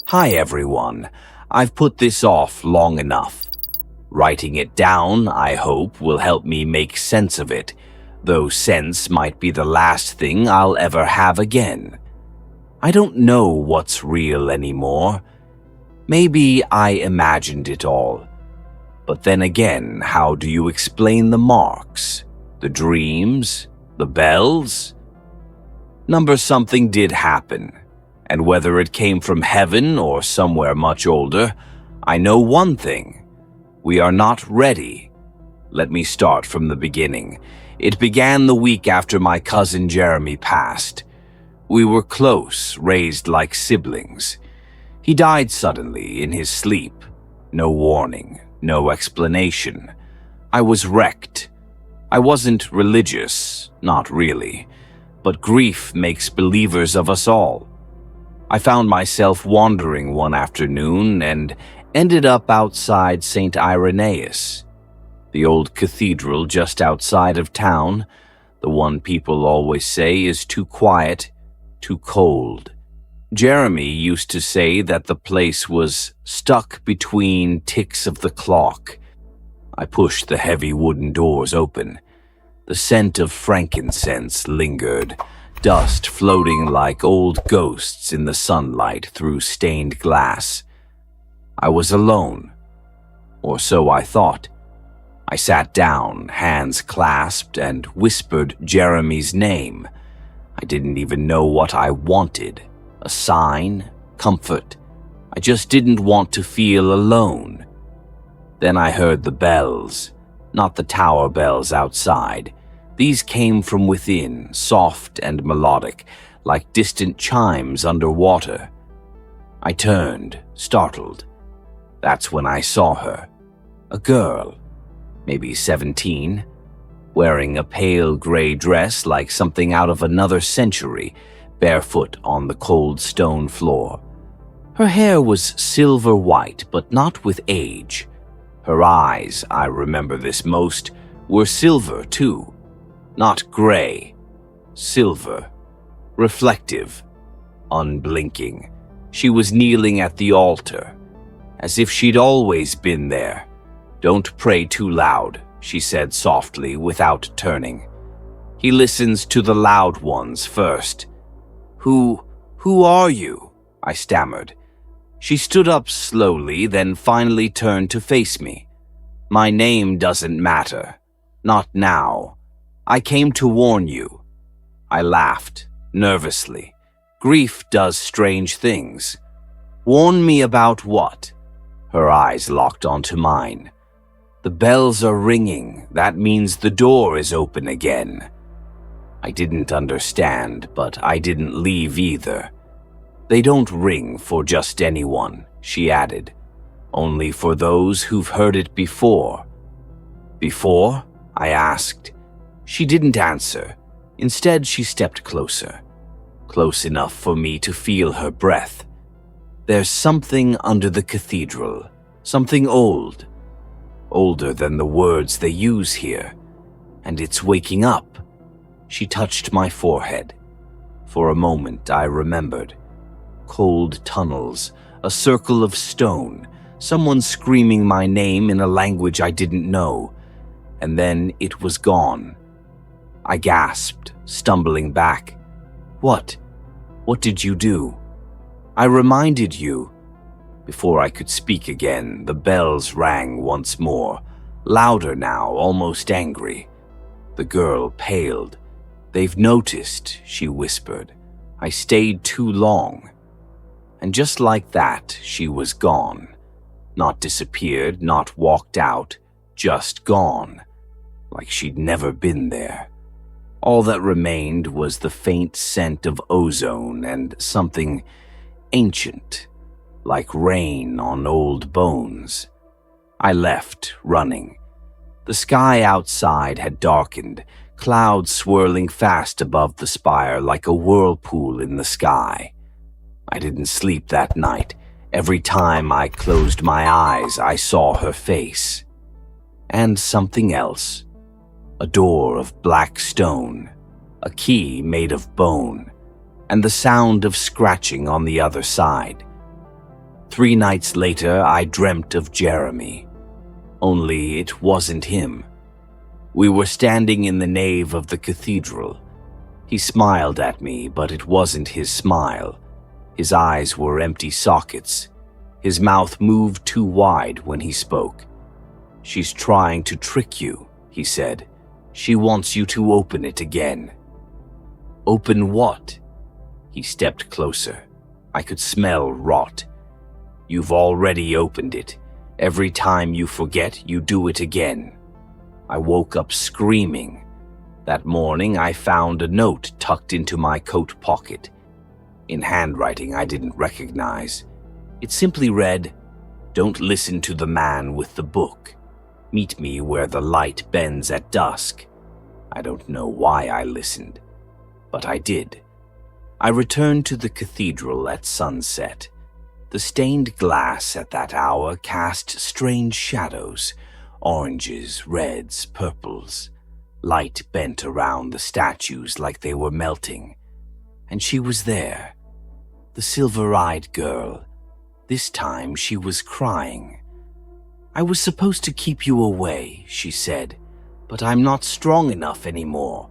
Hi everyone, I've put this off long enough. Writing it down, I hope, will help me make sense of it, though sense might be the last thing I'll ever have again. I don't know what's real anymore. Maybe I imagined it all. But then again, how do you explain the marks, the dreams, the bells? Number something did happen, and whether it came from heaven or somewhere much older, I know one thing. We are not ready. Let me start from the beginning. It began the week after my cousin Jeremy passed. We were close, raised like siblings. He died suddenly in his sleep. No warning, no explanation. I was wrecked. I wasn't religious, not really, but grief makes believers of us all. I found myself wandering one afternoon and ended up outside Saint Irenaeus, the old cathedral just outside of town, the one people always say is too quiet, too cold. Jeremy used to say that the place was stuck between ticks of the clock. I pushed the heavy wooden doors open. The scent of frankincense lingered, dust floating like old ghosts in the sunlight through stained glass. I was alone, or so I thought. I sat down, hands clasped, and whispered Jeremy's name. I didn't even know what I wanted. A sign, comfort. I just didn't want to feel alone. Then I heard the bells, not the tower bells outside. These came from within, soft and melodic, like distant chimes underwater. I turned, startled. That's when I saw her. A girl, maybe 17, wearing a pale gray dress like something out of another century, barefoot on the cold stone floor. Her hair was silver white, but not with age. Her eyes, I remember this most, were silver too. Not gray, silver, reflective, unblinking. She was kneeling at the altar, as if she'd always been there. "Don't pray too loud," she said softly without turning. "He listens to the loud ones first." Who are you?" I stammered. She stood up slowly, then finally turned to face me. "My name doesn't matter. Not now. I came to warn you." I laughed, nervously. Grief does strange things. "Warn me about what?" Her eyes locked onto mine. "The bells are ringing. That means the door is open again." I didn't understand, but I didn't leave either. "They don't ring for just anyone," she added. "Only for those who've heard it before." "Before?" I asked. She didn't answer. Instead, she stepped closer. Close enough for me to feel her breath. "There's something under the cathedral. Something old. Older than the words they use here. And it's waking up." She touched my forehead. For a moment, I remembered. Cold tunnels, a circle of stone, someone screaming my name in a language I didn't know. And then it was gone. I gasped, stumbling back. "What? What did you do?" "I reminded you." Before I could speak again, the bells rang once more, louder now, almost angry. The girl paled. "They've noticed," she whispered. "I stayed too long." And just like that, she was gone. Not disappeared, not walked out, just gone. Like she'd never been there. All that remained was the faint scent of ozone and something ancient, like rain on old bones. I left, running. The sky outside had darkened, clouds swirling fast above the spire like a whirlpool in the sky. I didn't sleep that night. Every time I closed my eyes, I saw her face. And something else. A door of black stone, a key made of bone, and the sound of scratching on the other side. 3 nights later, I dreamt of Jeremy. Only it wasn't him. We were standing in the nave of the cathedral. He smiled at me, but it wasn't his smile. His eyes were empty sockets. His mouth moved too wide when he spoke. "She's trying to trick you," he said. "She wants you to open it again." "Open what?" He stepped closer. I could smell rot. "You've already opened it. Every time you forget, you do it again." I woke up screaming. That morning, I found a note tucked into my coat pocket, in handwriting I didn't recognize. It simply read, "Don't listen to the man with the book. Meet me where the light bends at dusk." I don't know why I listened, but I did. I returned to the cathedral at sunset. The stained glass at that hour cast strange shadows, oranges, reds, purples. Light bent around the statues like they were melting. And she was there, the silver-eyed girl. This time she was crying. "I was supposed to keep you away," she said, "but I'm not strong enough anymore."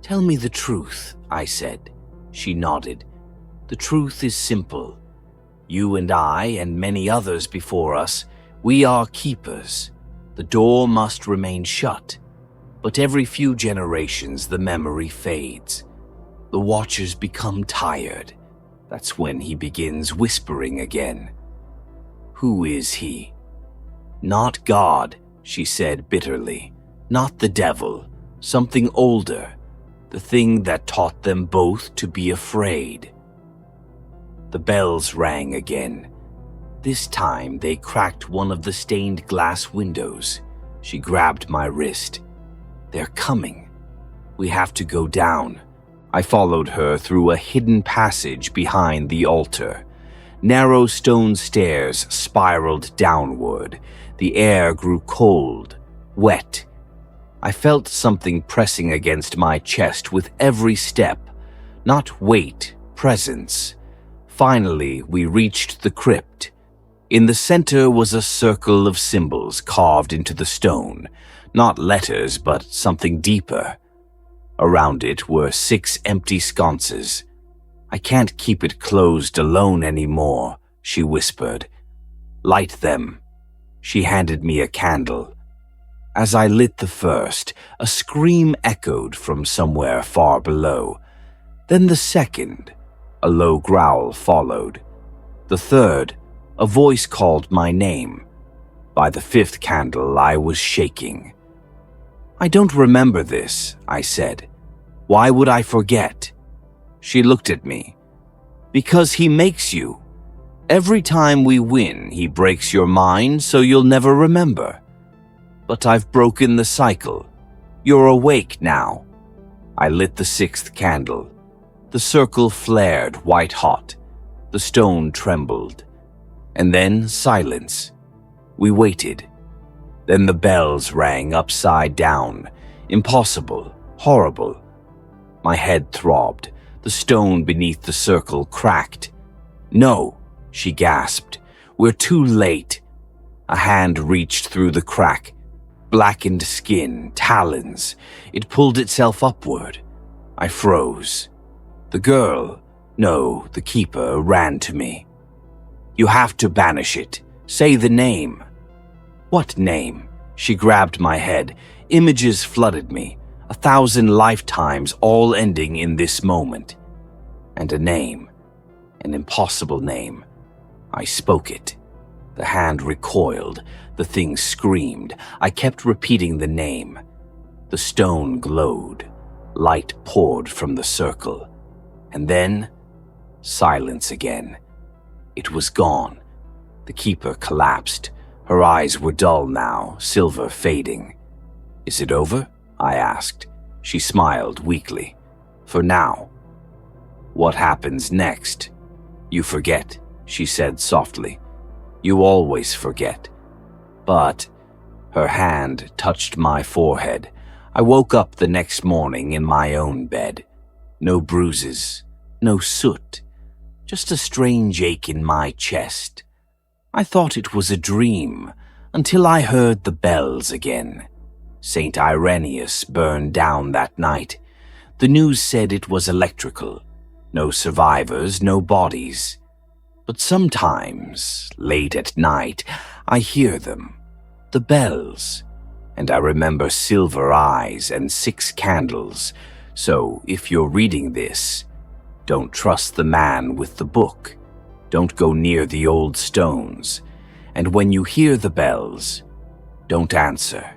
"Tell me the truth," I said. She nodded. "The truth is simple. You and I, and many others before us, we are keepers. The door must remain shut. But every few generations the memory fades. The watchers become tired. That's when he begins whispering again." "Who is he?" "Not God," she said bitterly. "Not the devil. Something older. The thing that taught them both to be afraid." The bells rang again. This time they cracked one of the stained glass windows. She grabbed my wrist. "They're coming. We have to go down." I followed her through a hidden passage behind the altar. Narrow stone stairs spiraled downward. The air grew cold, wet. I felt something pressing against my chest with every step. Not weight, presence. Finally, we reached the crypt. In the center was a circle of symbols carved into the stone. Not letters, but something deeper. Around it were 6 empty sconces. "I can't keep it closed alone anymore," she whispered. "Light them." She handed me a candle. As I lit the first, a scream echoed from somewhere far below. Then the second, a low growl followed. The third, a voice called my name. By the 5th candle, I was shaking. "I don't remember this," I said. "Why would I forget?" She looked at me. "Because he makes you. Every time we win, he breaks your mind so you'll never remember. But I've broken the cycle. You're awake now." I lit the 6th candle. The circle flared white hot. The stone trembled. And then silence. We waited. Then the bells rang upside down. Impossible, horrible. My head throbbed. The stone beneath the circle cracked. "No," she gasped. "We're too late." A hand reached through the crack. Blackened skin, talons. It pulled itself upward. I froze. The girl, no, the keeper, ran to me. "You have to banish it. Say the name." "What name?" She grabbed my head. Images flooded me. 1,000 lifetimes, all ending in this moment. And a name. An impossible name. I spoke it. The hand recoiled. The thing screamed. I kept repeating the name. The stone glowed. Light poured from the circle. And then, silence again. It was gone. The keeper collapsed. Her eyes were dull now, silver fading. "Is it over?" I asked. She smiled weakly. "For now." "What happens next?" "You forget," she said softly. "You always forget." But her hand touched my forehead. I woke up the next morning in my own bed. No bruises, no soot, just a strange ache in my chest. I thought it was a dream until I heard the bells again. Saint Irenaeus burned down that night. The news said it was electrical. No survivors, no bodies. But sometimes, late at night, I hear them. The bells. And I remember silver eyes and 6 candles. So if you're reading this, don't trust the man with the book. Don't go near the old stones. And when you hear the bells, don't answer.